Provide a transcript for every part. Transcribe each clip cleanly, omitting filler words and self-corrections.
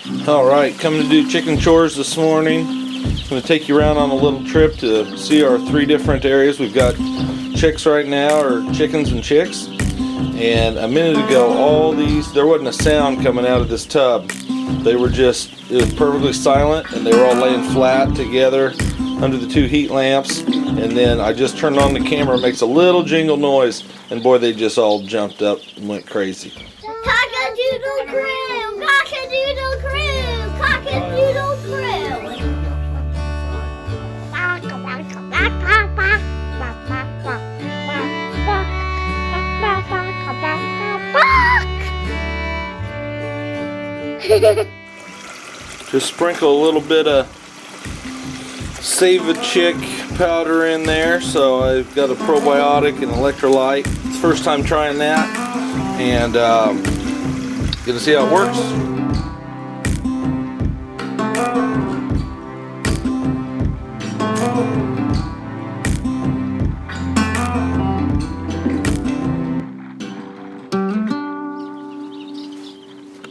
Alright, coming to do chicken chores this morning. I'm going to take you around on a little trip to see our 3 different areas. We've got chicks right now, or chickens and chicks. And a minute ago, all these, there wasn't a sound coming out of this tub. They were just, it was perfectly silent, and they were all laying flat together under the 2 heat lamps. And then I just turned on the camera, it makes a little jingle noise, and boy, they just all jumped up and went crazy. Cockadoodle Crew! Cockadoodle Crew! Cockadoodle Crew! Just sprinkle a little bit of Save a Chick powder in there. So I've got a probiotic and electrolyte. It's the first time trying that, and gonna see how it works.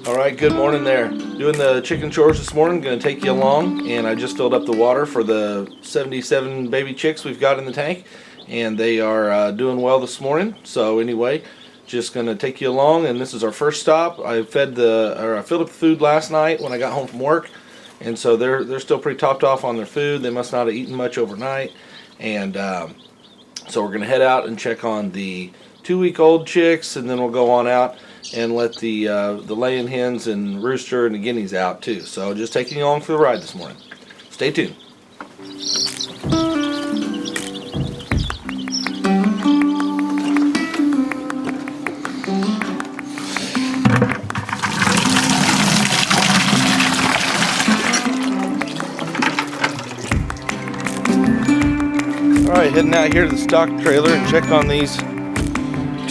Alright, good morning there. Doing the chicken chores this morning, going to take you along, and I just filled up the water for the 77 baby chicks we've got in the tank, and they are doing well this morning. So anyway, just going to take you along, and this is our first stop. I filled up the food last night when I got home from work, and so they're still pretty topped off on their food. They must not have eaten much overnight, and so we're going to head out and check on the 2-week-old chicks, and then we'll go on out and let the laying hens and rooster and the guineas out too. So just taking you along for the ride this morning. Stay tuned. Alright, heading out here to the stock trailer and check on these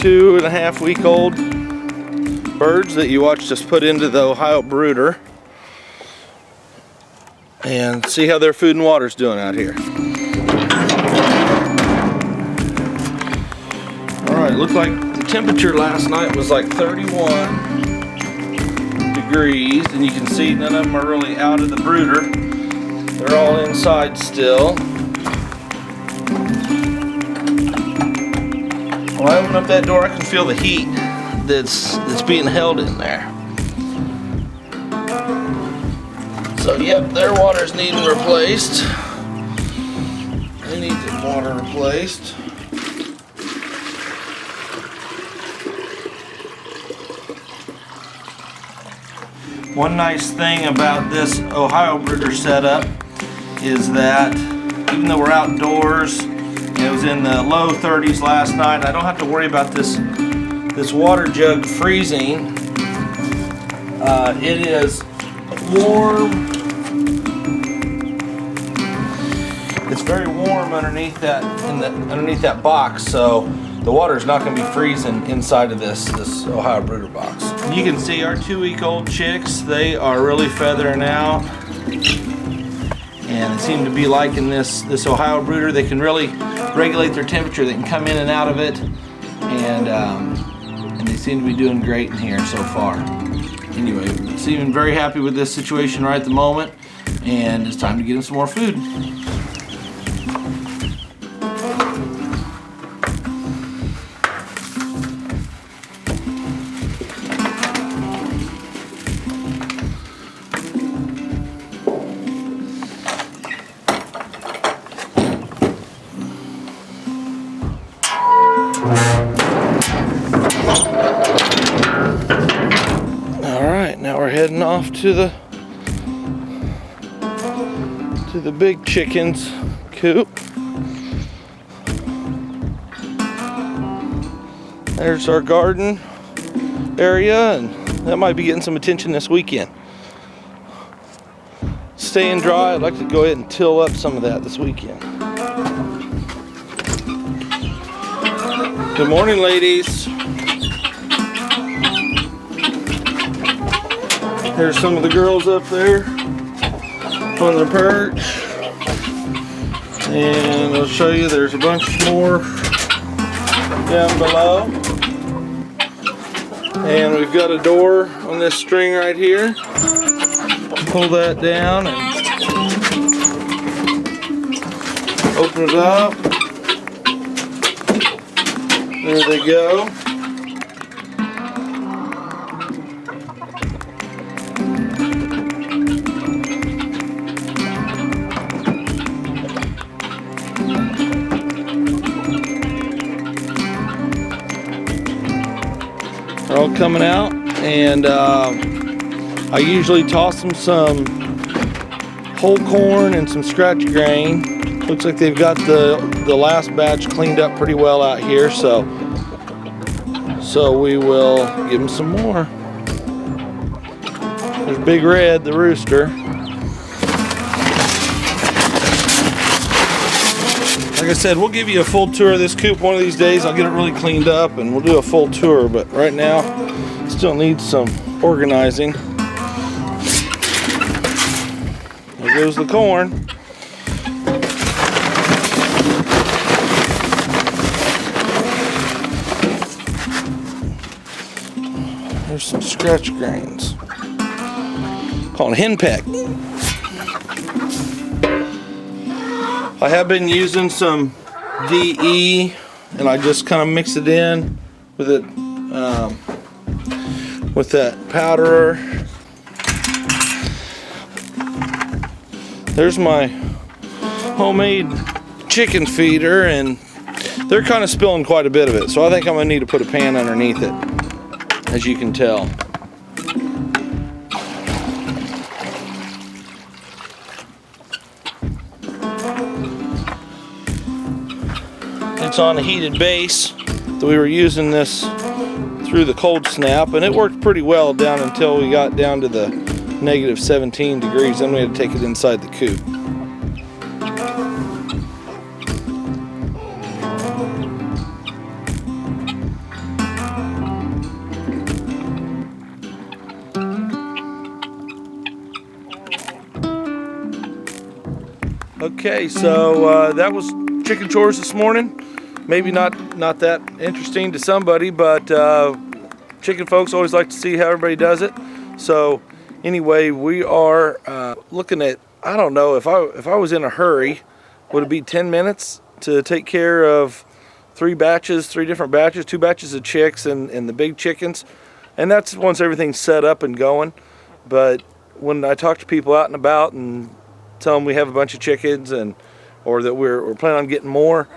2.5-week-old birds that you watched us put into the Ohio brooder, and see how their food and water's doing out here. Alright, looks like the temperature last night was like 31 degrees, and you can see none of them are really out of the brooder. They're all inside still. When I open up that door, I can feel the heat that's being held in there. So yep, their water's needing replaced. They need the water replaced. One nice thing about this Ohio brooder setup is that even though we're outdoors, it was in the low 30s last night, I don't have to worry about this water jug freezing. It is warm. It's very warm underneath that box, so the water is not going to be freezing inside of this Ohio brooder box. You can see our 2-week-old chicks. They are really feathering out, and they seem to be liking this Ohio brooder. They can really regulate their temperature. They can come in and out of it, and they seem to be doing great in here so far. Anyway, seeming very happy with this situation right at the moment, and it's time to get them some more food. Now we're heading off to the big chickens coop. There's our garden area, and that might be getting some attention this weekend. Staying dry, I'd like to go ahead and till up some of that this weekend. Good morning, ladies. There's some of the girls up there on their perch, and I'll show you there's a bunch more down below. And we've got a door on this string right here. Pull that down and open it up. There they go. They're all coming out, and I usually toss them some whole corn and some scratch grain. Looks like they've got the last batch cleaned up pretty well out here, so we will give them some more. There's Big Red, the rooster. Like I said, we'll give you a full tour of this coop one of these days. I'll get it really cleaned up and we'll do a full tour, but right now still needs some organizing. There goes the corn. There's some scratch grains. Called henpeck. I have been using some DE, and I just kind of mix it in with it with that powderer. There's my homemade chicken feeder, and they're kind of spilling quite a bit of it, so I think I'm gonna need to put a pan underneath it, as you can tell. It's on a heated base. We were using this through the cold snap, and it worked pretty well down until we got down to the negative 17 degrees. Then we had to take it inside the coop. Okay, so that was chicken chores this morning. Maybe not that interesting to somebody, but chicken folks always like to see how everybody does it. So anyway, we are looking at, I don't know, if I was in a hurry, would it be 10 minutes to take care of three different batches, 2 batches of chicks and the big chickens? And that's once everything's set up and going. But when I talk to people out and about and tell them we have a bunch of chickens or that we're planning on getting more,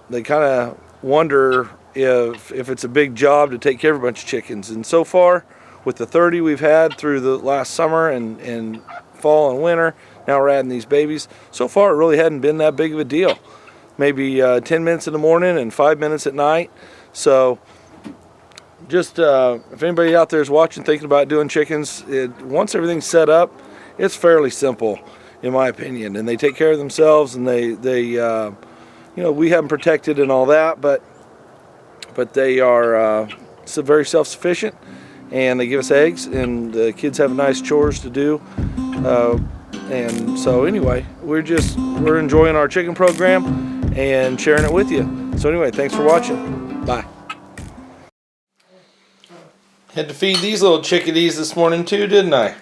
they kind of wonder if it's a big job to take care of a bunch of chickens. And so far, with the 30 we've had through the last summer and fall and winter, now we're adding these babies. So far, it really hadn't been that big of a deal. Maybe 10 minutes in the morning and 5 minutes at night. So just if anybody out there is watching, thinking about doing chickens, once everything's set up, it's fairly simple, in my opinion. And they take care of themselves, and they you know, we have them protected and all that, but they are very self-sufficient, and they give us eggs, and the kids have nice chores to do. And so anyway, we're enjoying our chicken program and sharing it with you. So anyway, thanks for watching. Bye. Had to feed these little chickadees this morning too, didn't I?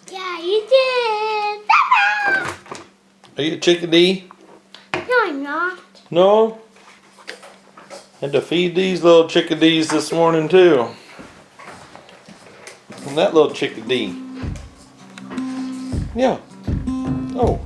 Yeah, you did. Are you a chickadee? No, I'm not. No? Had to feed these little chickadees this morning too. And that little chickadee. Yeah. Oh.